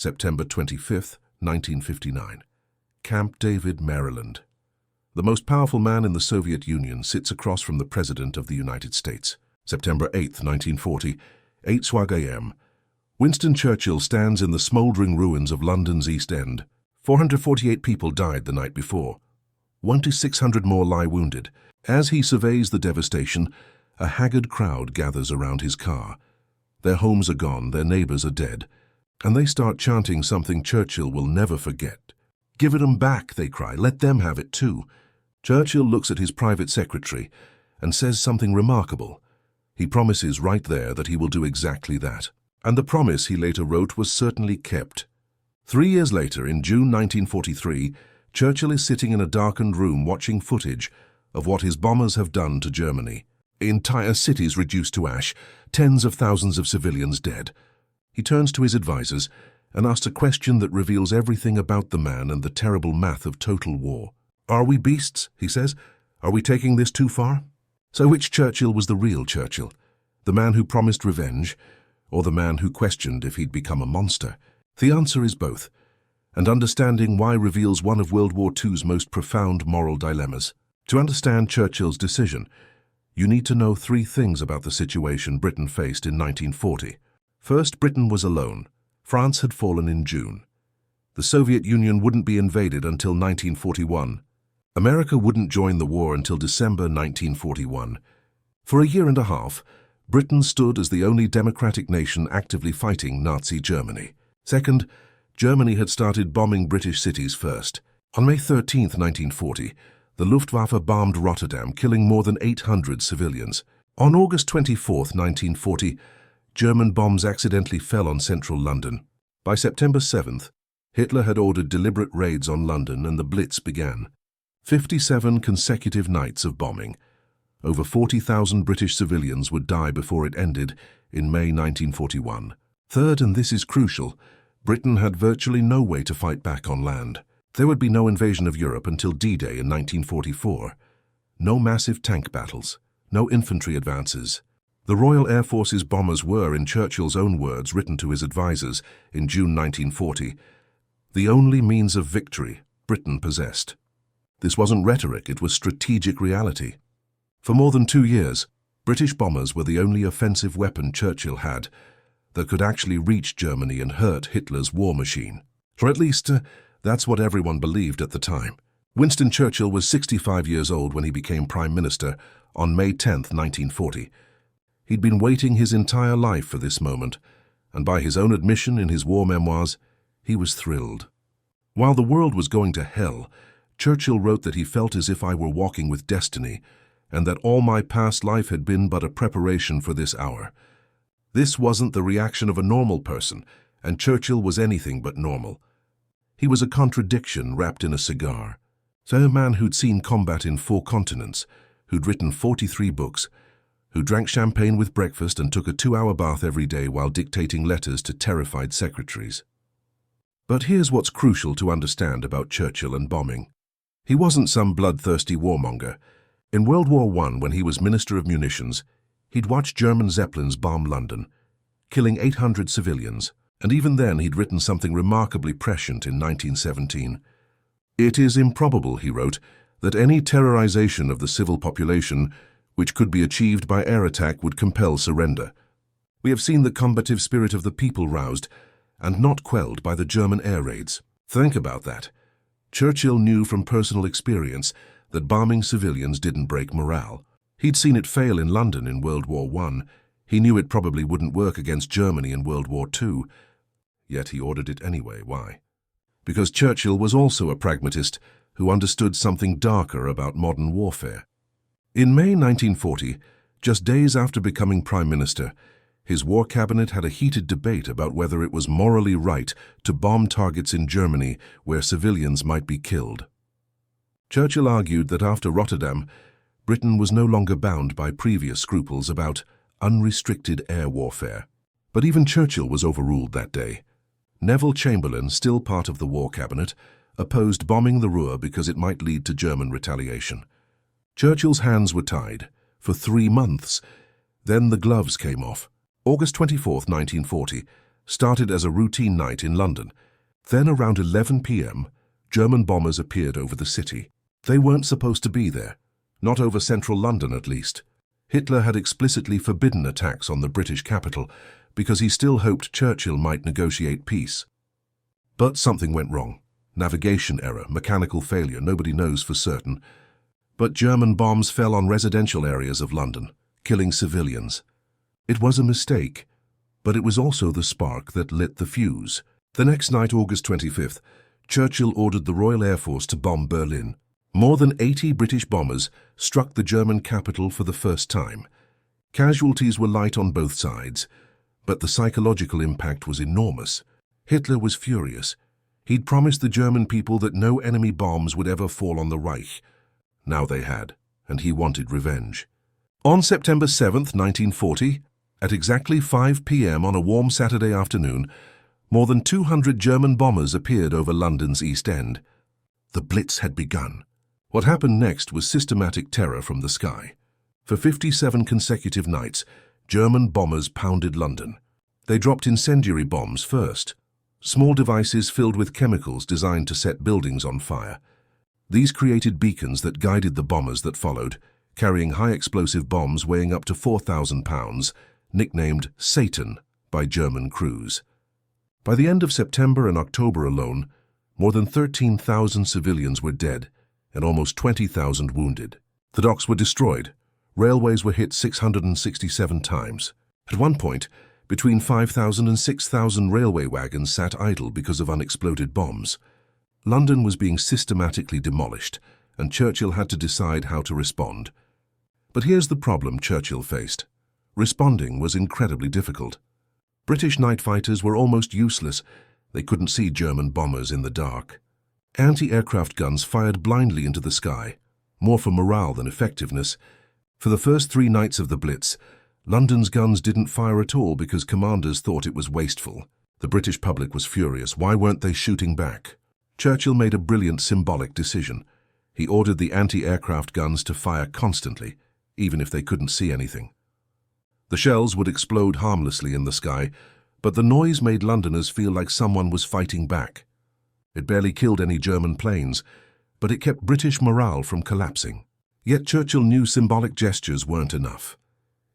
September 25, 1959. Camp David, Maryland. The most powerful man in the Soviet Union sits across from the President of the United States. September 8, 1940, 8 a.m. Winston Churchill stands in the smouldering ruins of London's East End. 448 people died the night before. 100 to 600 more lie wounded. As he surveys the devastation, a haggard crowd gathers around his car. Their homes are gone, their neighbors are dead, and they start chanting something Churchill will never forget. "Give it 'em back," they cry. "Let them have it too." Churchill looks at his private secretary and says something remarkable. He promises right there that he will do exactly that. And the promise he later wrote was certainly kept. 3 years later, in June 1943, Churchill is sitting in a darkened room watching footage of what his bombers have done to Germany. Entire cities reduced to ash, tens of thousands of civilians dead. He turns to his advisors and asks a question that reveals everything about the man and the terrible math of total war. "Are we beasts?" he says. "Are we taking this too far?" So which Churchill was the real Churchill? The man who promised revenge, or the man who questioned if he'd become a monster? The answer is both, and understanding why reveals one of World War II's most profound moral dilemmas. To understand Churchill's decision, you need to know 3 things about the situation Britain faced in 1940. First, Britain was alone. France had fallen in June. The Soviet Union wouldn't be invaded until 1941. America wouldn't join the war until December 1941. For a year and a half, Britain stood as the only democratic nation actively fighting Nazi Germany. Second, Germany had started bombing British cities first. On May 13, 1940, the Luftwaffe bombed Rotterdam, killing more than 800 civilians. On August 24, 1940, German bombs accidentally fell on central London. By September 7th, Hitler had ordered deliberate raids on London and the Blitz began. 57 consecutive nights of bombing. Over 40,000 British civilians would die before it ended in May 1941. Third, and this is crucial, Britain had virtually no way to fight back on land. There would be no invasion of Europe until D-Day in 1944. No massive tank battles, no infantry advances. The Royal Air Force's bombers were, in Churchill's own words written to his advisors in June 1940, the only means of victory Britain possessed. This wasn't rhetoric, it was strategic reality. For more than 2 years, British bombers were the only offensive weapon Churchill had that could actually reach Germany and hurt Hitler's war machine. Or at least, that's what everyone believed at the time. Winston Churchill was 65 years old when he became Prime Minister on May 10, 1940. He'd been waiting his entire life for this moment, and by his own admission in his war memoirs, he was thrilled. While the world was going to hell, Churchill wrote that he felt as if I were walking with destiny, and that all my past life had been but a preparation for this hour. This wasn't the reaction of a normal person, and Churchill was anything but normal. He was a contradiction wrapped in a cigar. So a man who'd seen combat in 4 continents, who'd written 43 books, who drank champagne with breakfast and took a 2-hour bath every day while dictating letters to terrified secretaries. But here's what's crucial to understand about Churchill and bombing. He wasn't some bloodthirsty warmonger. In World War I, when he was Minister of Munitions, he'd watched German Zeppelins bomb London, killing 800 civilians, and even then he'd written something remarkably prescient in 1917. "It is improbable," he wrote, "that any terrorization of the civil population which could be achieved by air attack would compel surrender. We have seen the combative spirit of the people roused and not quelled by the German air raids." Think about that. Churchill knew from personal experience that bombing civilians didn't break morale. He'd seen it fail in London in World War I. He knew it probably wouldn't work against Germany in World War II. Yet he ordered it anyway. Why? Because Churchill was also a pragmatist who understood something darker about modern warfare. In May 1940, just days after becoming Prime Minister, his war cabinet had a heated debate about whether it was morally right to bomb targets in Germany where civilians might be killed. Churchill argued that after Rotterdam, Britain was no longer bound by previous scruples about unrestricted air warfare. But even Churchill was overruled that day. Neville Chamberlain, still part of the war cabinet, opposed bombing the Ruhr because it might lead to German retaliation. Churchill's hands were tied for 3 months. Then the gloves came off. August 24, 1940, started as a routine night in London. Then around 11 p.m., German bombers appeared over the city. They weren't supposed to be there, not over central London at least. Hitler had explicitly forbidden attacks on the British capital because he still hoped Churchill might negotiate peace. But something went wrong. Navigation error, mechanical failure, nobody knows for certain. But German bombs fell on residential areas of London, killing civilians. It was a mistake, but it was also the spark that lit the fuse. The next night, August 25th, Churchill ordered the Royal Air Force to bomb Berlin. More than 80 British bombers struck the German capital for the first time. Casualties were light on both sides, but the psychological impact was enormous. Hitler was furious. He'd promised the German people that no enemy bombs would ever fall on the Reich. Now they had, and he wanted revenge. On September 7th, 1940, at exactly 5 p.m. on a warm Saturday afternoon, more than 200 German bombers appeared over London's East End. The Blitz had begun. What happened next was systematic terror from the sky. For 57 consecutive nights, German bombers pounded London. They dropped incendiary bombs first, small devices filled with chemicals designed to set buildings on fire. These created beacons that guided the bombers that followed, carrying high-explosive bombs weighing up to 4,000 pounds, nicknamed Satan by German crews. By the end of September and October alone, more than 13,000 civilians were dead and almost 20,000 wounded. The docks were destroyed. Railways were hit 667 times. At one point, between 5,000 and 6,000 railway wagons sat idle because of unexploded bombs. London was being systematically demolished, and Churchill had to decide how to respond. But here's the problem Churchill faced. Responding was incredibly difficult. British night fighters were almost useless. They couldn't see German bombers in the dark. Anti-aircraft guns fired blindly into the sky, more for morale than effectiveness. For the first 3 nights of the Blitz, London's guns didn't fire at all because commanders thought it was wasteful. The British public was furious. Why weren't they shooting back? Churchill made a brilliant symbolic decision. He ordered the anti-aircraft guns to fire constantly, even if they couldn't see anything. The shells would explode harmlessly in the sky, but the noise made Londoners feel like someone was fighting back. It barely killed any German planes, but it kept British morale from collapsing. Yet Churchill knew symbolic gestures weren't enough.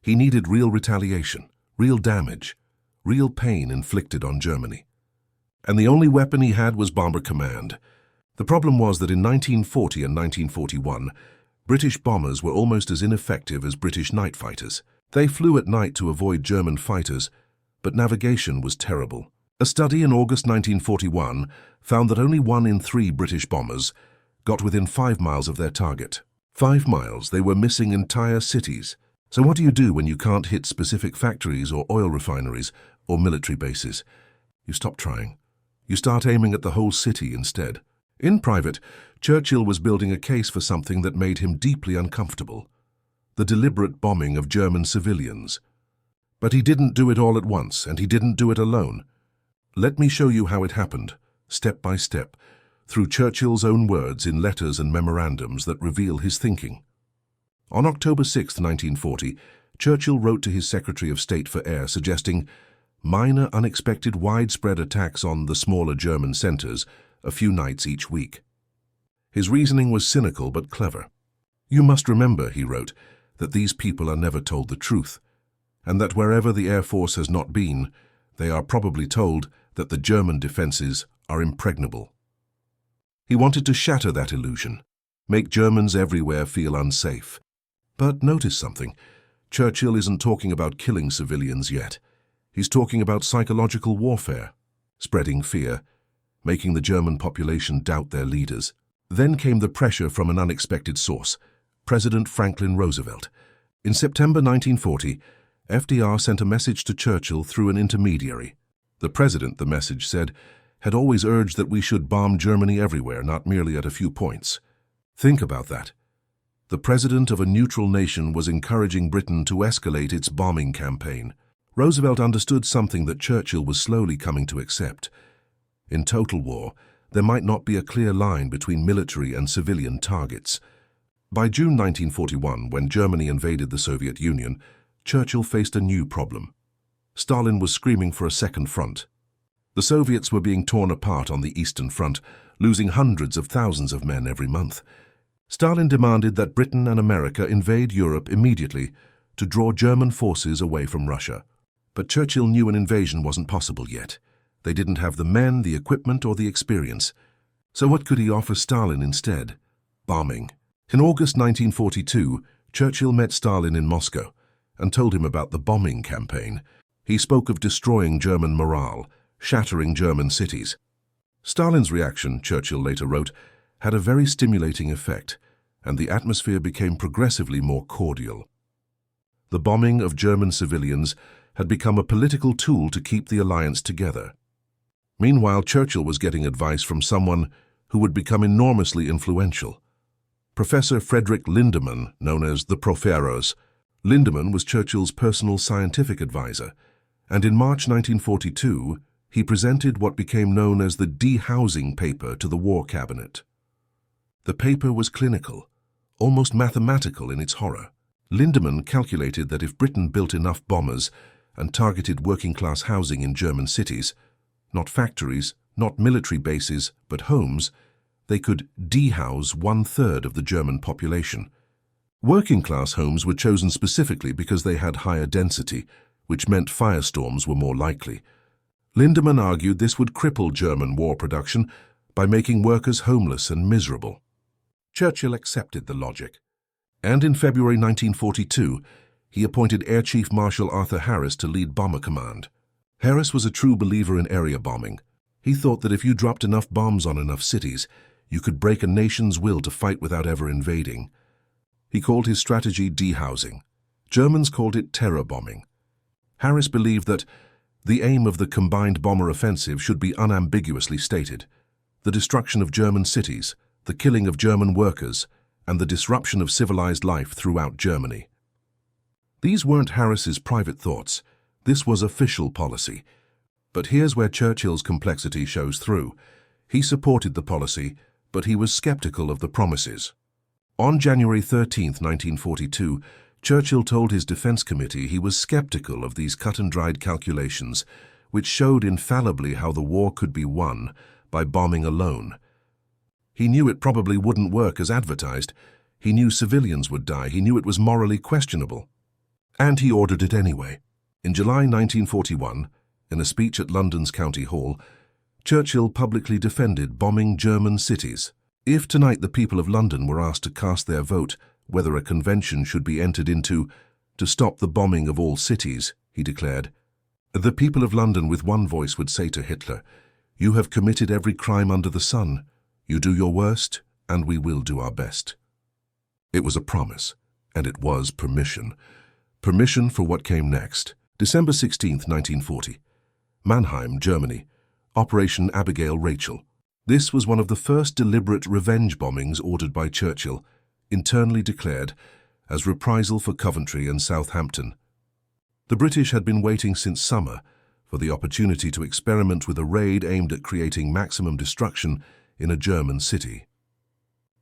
He needed real retaliation, real damage, real pain inflicted on Germany. And the only weapon he had was Bomber Command. The problem was that in 1940 and 1941, British bombers were almost as ineffective as British night fighters. They flew at night to avoid German fighters, but navigation was terrible. A study in August 1941 found that only 1 in 3 British bombers got within 5 miles of their target. 5 miles, they were missing entire cities. So what do you do when you can't hit specific factories or oil refineries or military bases? You stop trying. You start aiming at the whole city instead. In private, Churchill was building a case for something that made him deeply uncomfortable: the deliberate bombing of German civilians. But he didn't do it all at once, and he didn't do it alone. Let me show you how it happened, step by step, through Churchill's own words in letters and memorandums that reveal his thinking. On October 6, 1940, Churchill wrote to his Secretary of State for Air suggesting minor, unexpected, widespread attacks on the smaller German centers a few nights each week. His reasoning was cynical but clever. You must remember, he wrote, that these people are never told the truth, and that wherever the Air Force has not been, they are probably told that the German defenses are impregnable. He wanted to shatter that illusion, make Germans everywhere feel unsafe. But notice something. Churchill isn't talking about killing civilians yet. He's talking about psychological warfare, spreading fear, making the German population doubt their leaders. Then came the pressure from an unexpected source, President Franklin Roosevelt. In September 1940, FDR sent a message to Churchill through an intermediary. The president, the message said, had always urged that we should bomb Germany everywhere, not merely at a few points. Think about that. The president of a neutral nation was encouraging Britain to escalate its bombing campaign. Roosevelt understood something that Churchill was slowly coming to accept. In total war, there might not be a clear line between military and civilian targets. By June 1941, when Germany invaded the Soviet Union, Churchill faced a new problem: Stalin was screaming for a second front. The Soviets were being torn apart on the Eastern Front, losing hundreds of thousands of men every month. Stalin demanded that Britain and America invade Europe immediately to draw German forces away from Russia. But Churchill knew an invasion wasn't possible yet. They didn't have the men, the equipment, or the experience. So what could he offer Stalin instead? Bombing. In August 1942, Churchill met Stalin in Moscow and told him about the bombing campaign. He spoke of destroying German morale, shattering German cities. Stalin's reaction, Churchill later wrote, had a very stimulating effect, and the atmosphere became progressively more cordial. The bombing of German civilians had become a political tool to keep the alliance together. Meanwhile, Churchill was getting advice from someone who would become enormously influential. Professor Frederick Lindemann, known as the Proferos. Lindemann was Churchill's personal scientific advisor, and in March 1942, he presented what became known as the dehousing paper to the War Cabinet. The paper was clinical, almost mathematical in its horror. Lindemann calculated that if Britain built enough bombers and targeted working-class housing in German cities, not factories, not military bases, but homes, they could dehouse 1/3 of the German population. Working-class homes were chosen specifically because they had higher density, which meant firestorms were more likely. Lindemann argued this would cripple German war production by making workers homeless and miserable. Churchill accepted the logic, and in February 1942, he appointed Air Chief Marshal Arthur Harris to lead Bomber Command. Harris was a true believer in area bombing. He thought that if you dropped enough bombs on enough cities, you could break a nation's will to fight without ever invading. He called his strategy dehousing. Germans called it terror bombing. Harris believed that the aim of the combined bomber offensive should be unambiguously stated: the destruction of German cities, the killing of German workers, and the disruption of civilized life throughout Germany. These weren't Harris's private thoughts. This was official policy. But here's where Churchill's complexity shows through. He supported the policy, but he was skeptical of the promises. On January 13, 1942, Churchill told his defense committee he was skeptical of these cut-and-dried calculations, which showed infallibly how the war could be won by bombing alone. He knew it probably wouldn't work as advertised. He knew civilians would die. He knew it was morally questionable. And he ordered it anyway. In July 1941, in a speech at London's County Hall, Churchill publicly defended bombing German cities. If tonight the people of London were asked to cast their vote whether a convention should be entered into to stop the bombing of all cities, he declared, the people of London with one voice would say to Hitler, "You have committed every crime under the sun. You do your worst, and we will do our best." It was a promise, and it was permission. Permission for what came next. December 16, 1940. Mannheim, Germany. Operation Abigail Rachel. This was one of the first deliberate revenge bombings ordered by Churchill, internally declared as reprisal for Coventry and Southampton. The British had been waiting since summer for the opportunity to experiment with a raid aimed at creating maximum destruction in a German city.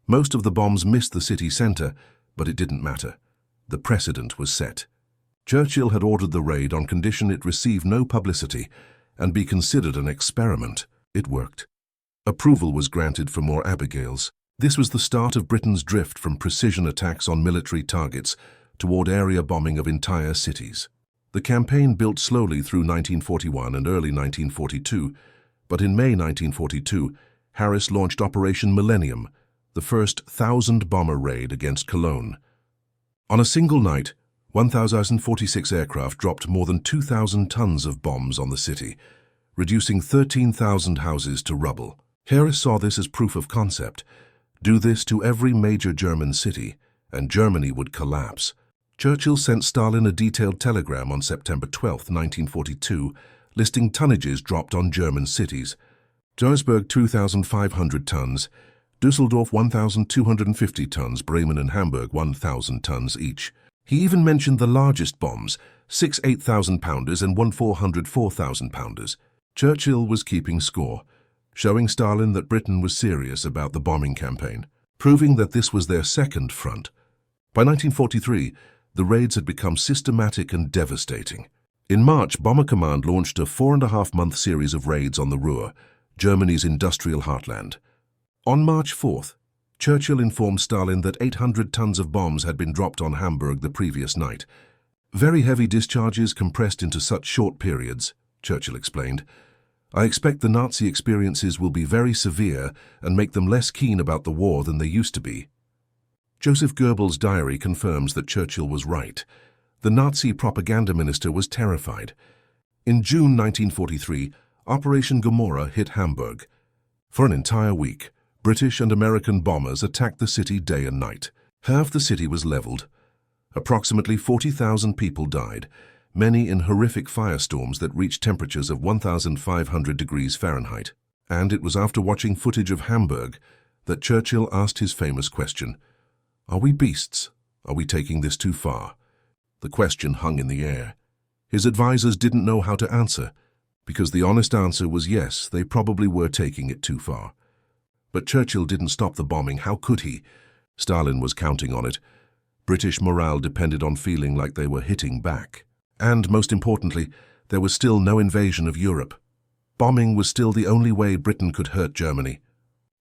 Most of the bombs missed the city centre, but it didn't matter. The precedent was set. Churchill had ordered the raid on condition it receive no publicity and be considered an experiment. It worked. Approval was granted for more Abigails. This was the start of Britain's drift from precision attacks on military targets toward area bombing of entire cities. The campaign built slowly through 1941 and early 1942, but in May 1942, Harris launched Operation Millennium, the first 1,000-bomber raid against Cologne. On a single night, 1,046 aircraft dropped more than 2,000 tons of bombs on the city, reducing 13,000 houses to rubble. Harris saw this as proof of concept. Do this to every major German city, and Germany would collapse. Churchill sent Stalin a detailed telegram on September 12, 1942, listing tonnages dropped on German cities. Duisburg 2,500 tons, Düsseldorf 1,250 tons, Bremen and Hamburg 1,000 tons each. He even mentioned the largest bombs, 6 8,000-pounders and 1 400 4,000-pounders. Churchill was keeping score, showing Stalin that Britain was serious about the bombing campaign, proving that this was their second front. By 1943, the raids had become systematic and devastating. In March, Bomber Command launched a 4.5-month series of raids on the Ruhr, Germany's industrial heartland. On March 4th, Churchill informed Stalin that 800 tons of bombs had been dropped on Hamburg the previous night. "Very heavy discharges compressed into such short periods," Churchill explained. "I expect the Nazi experiences will be very severe and make them less keen about the war than they used to be." Joseph Goebbels' diary confirms that Churchill was right. The Nazi propaganda minister was terrified. In June 1943, Operation Gomorrah hit Hamburg. For an entire week, British and American bombers attacked the city day and night. Half the city was leveled. Approximately 40,000 people died, many in horrific firestorms that reached temperatures of 1,500 degrees Fahrenheit. And it was after watching footage of Hamburg that Churchill asked his famous question, "Are we beasts? Are we taking this too far?" The question hung in the air. His advisors didn't know how to answer, because the honest answer was yes, they probably were taking it too far. But Churchill didn't stop the bombing. How could he? Stalin was counting on it. British morale depended on feeling like they were hitting back. And, most importantly, there was still no invasion of Europe. Bombing was still the only way Britain could hurt Germany.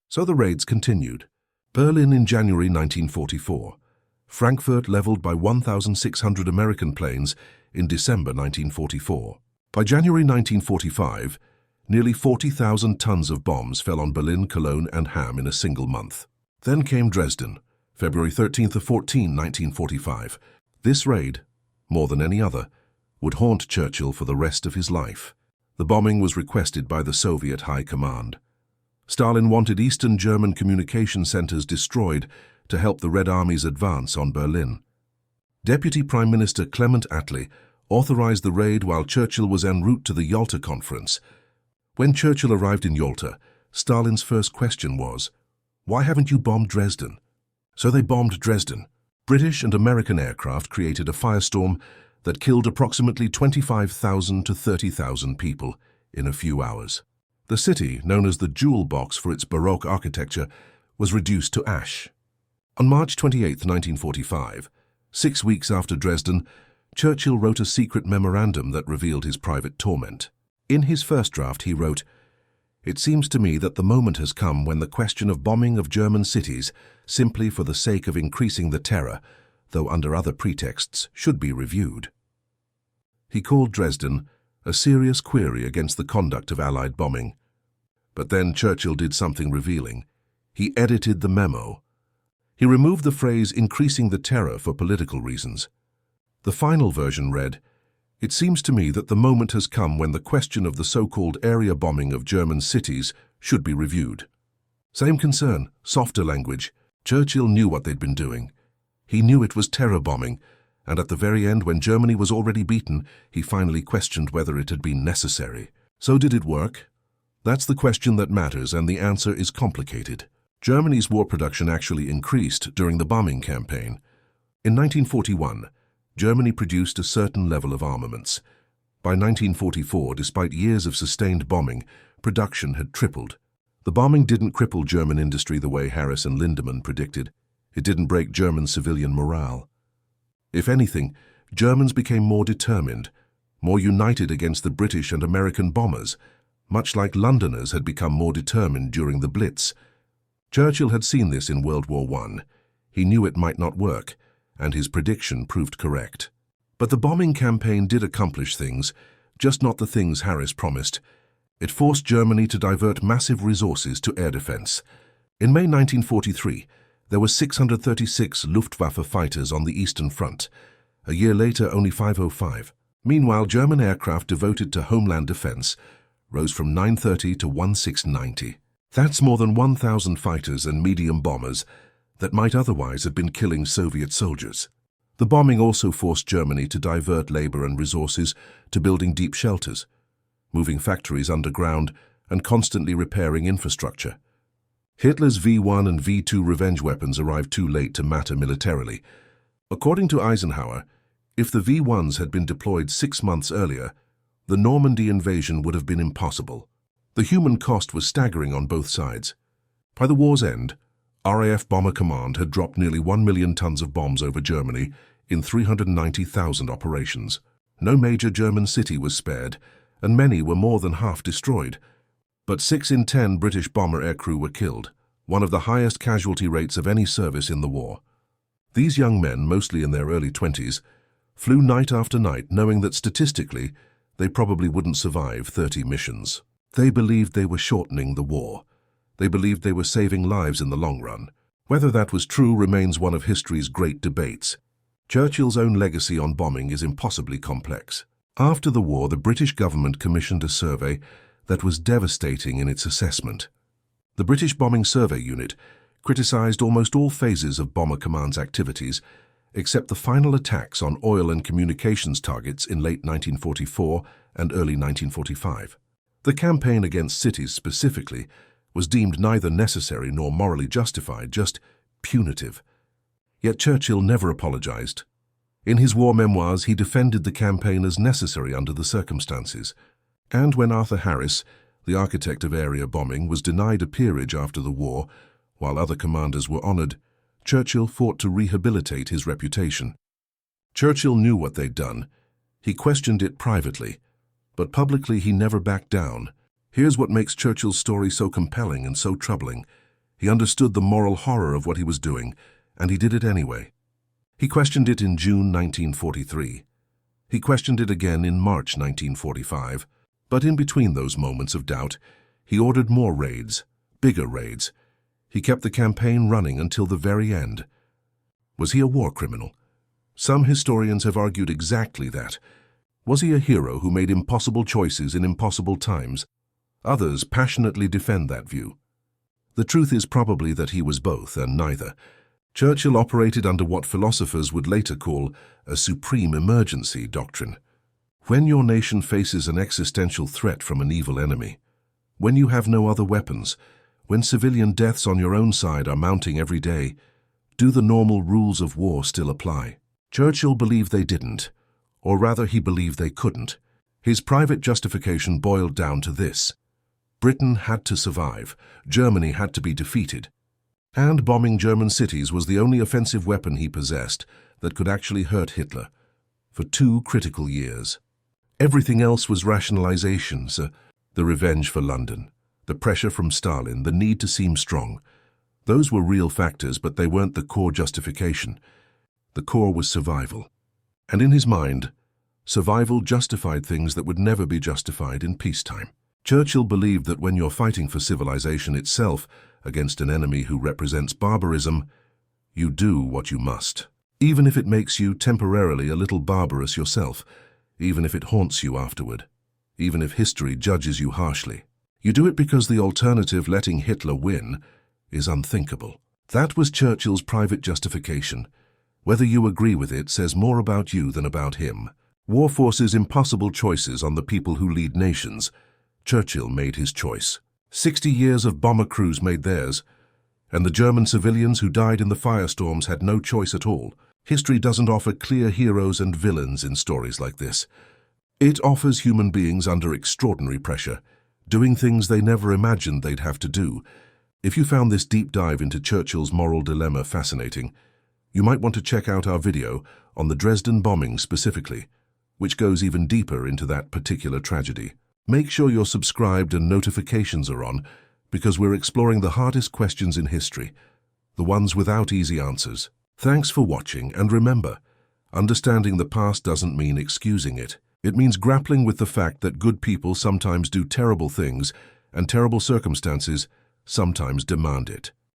So the raids continued. Berlin in January 1944. Frankfurt leveled by 1,600 American planes in December 1944. By January 1945, nearly 40,000 tons of bombs fell on Berlin, Cologne and Hamm in a single month. Then came Dresden, February 13th to 14, 1945. This raid, more than any other, would haunt Churchill for the rest of his life. The bombing was requested by the Soviet High Command. Stalin wanted Eastern German communication centers destroyed to help the Red Army's advance on Berlin. Deputy Prime Minister Clement Attlee authorized the raid while Churchill was en route to the Yalta Conference. When Churchill arrived in Yalta, Stalin's first question was, "Why haven't you bombed Dresden?" So they bombed Dresden. British and American aircraft created a firestorm that killed approximately 25,000 to 30,000 people in a few hours. The city, known as the Jewel Box for its Baroque architecture, was reduced to ash. On March 28, 1945, 6 weeks after Dresden, Churchill wrote a secret memorandum that revealed his private torment. In his first draft, he wrote, "It seems to me that the moment has come when the question of bombing of German cities, simply for the sake of increasing the terror, though under other pretexts, should be reviewed." He called Dresden a serious query against the conduct of Allied bombing. But then Churchill did something revealing. He edited the memo. He removed the phrase "increasing the terror" for political reasons. The final version read, "It seems to me that the moment has come when the question of the so-called area bombing of German cities should be reviewed." Same concern, softer language. Churchill knew what they'd been doing. He knew it was terror bombing, and at the very end, when Germany was already beaten, he finally questioned whether it had been necessary. So did it work? That's the question that matters, and the answer is complicated. Germany's war production actually increased during the bombing campaign. In 1941, Germany produced a certain level of armaments. By 1944, despite years of sustained bombing, production had tripled. The bombing didn't cripple German industry the way Harris and Lindemann predicted. It didn't break German civilian morale. If anything, Germans became more determined, more united against the British and American bombers, much like Londoners had become more determined during the Blitz. Churchill had seen this in World War I. He knew it might not work, and his prediction proved correct. But the bombing campaign did accomplish things, just not the things Harris promised. It forced Germany to divert massive resources to air defense. In May 1943, there were 636 Luftwaffe fighters on the Eastern Front. A year later, only 505. Meanwhile, German aircraft devoted to homeland defense rose from 930 to 1690. That's more than 1,000 fighters and medium bombers that might otherwise have been killing Soviet soldiers. The bombing also forced Germany to divert labor and resources to building deep shelters, moving factories underground, and constantly repairing infrastructure. Hitler's V-1 and V-2 revenge weapons arrived too late to matter militarily. According to Eisenhower, if the V-1s had been deployed 6 months earlier, the Normandy invasion would have been impossible. The human cost was staggering on both sides. By the war's end, RAF Bomber Command had dropped nearly 1 million tons of bombs over Germany in 390,000 operations. No major German city was spared, and many were more than half destroyed. But 6 in 10 British bomber aircrew were killed, one of the highest casualty rates of any service in the war. These young men, mostly in their early 20s, flew night after night knowing that statistically they probably wouldn't survive 30 missions. They believed they were shortening the war. They believed they were saving lives in the long run. Whether that was true remains one of history's great debates. Churchill's own legacy on bombing is impossibly complex. After the war, the British government commissioned a survey that was devastating in its assessment. The British Bombing Survey Unit criticised almost all phases of Bomber Command's activities, except the final attacks on oil and communications targets in late 1944 and early 1945. The campaign against cities specifically was deemed neither necessary nor morally justified, just punitive. Yet Churchill never apologised. In his war memoirs, he defended the campaign as necessary under the circumstances. And when Arthur Harris, the architect of area bombing, was denied a peerage after the war, while other commanders were honoured, Churchill fought to rehabilitate his reputation. Churchill knew what they'd done. He questioned it privately, but publicly he never backed down. Here's what makes Churchill's story so compelling and so troubling. He understood the moral horror of what he was doing, and he did it anyway. He questioned it in June 1943. He questioned it again in March 1945. But in between those moments of doubt, he ordered more raids, bigger raids. He kept the campaign running until the very end. Was he a war criminal? Some historians have argued exactly that. Was he a hero who made impossible choices in impossible times? Others passionately defend that view. The truth is probably that he was both and neither. Churchill operated under what philosophers would later call a supreme emergency doctrine. When your nation faces an existential threat from an evil enemy, when you have no other weapons, when civilian deaths on your own side are mounting every day, do the normal rules of war still apply? Churchill believed they didn't, or rather he believed they couldn't. His private justification boiled down to this: Britain had to survive, Germany had to be defeated, and bombing German cities was the only offensive weapon he possessed that could actually hurt Hitler for 2 critical years. Everything else was rationalizations, the revenge for London, the pressure from Stalin, the need to seem strong. Those were real factors, but they weren't the core justification. The core was survival. And in his mind, survival justified things that would never be justified in peacetime. Churchill believed that when you're fighting for civilization itself against an enemy who represents barbarism, you do what you must, even if it makes you temporarily a little barbarous yourself, even if it haunts you afterward, even if history judges you harshly. You do it because the alternative, letting Hitler win, is unthinkable. That was Churchill's private justification. Whether you agree with it says more about you than about him. War forces impossible choices on the people who lead nations. Churchill made his choice. 60 years of bomber crews made theirs, and the German civilians who died in the firestorms had no choice at all. History doesn't offer clear heroes and villains in stories like this. It offers human beings under extraordinary pressure, doing things they never imagined they'd have to do. If you found this deep dive into Churchill's moral dilemma fascinating, you might want to check out our video on the Dresden bombing specifically, which goes even deeper into that particular tragedy. Make sure you're subscribed and notifications are on, because we're exploring the hardest questions in history, the ones without easy answers. Thanks for watching, and remember, understanding the past doesn't mean excusing it. It means grappling with the fact that good people sometimes do terrible things, and terrible circumstances sometimes demand it.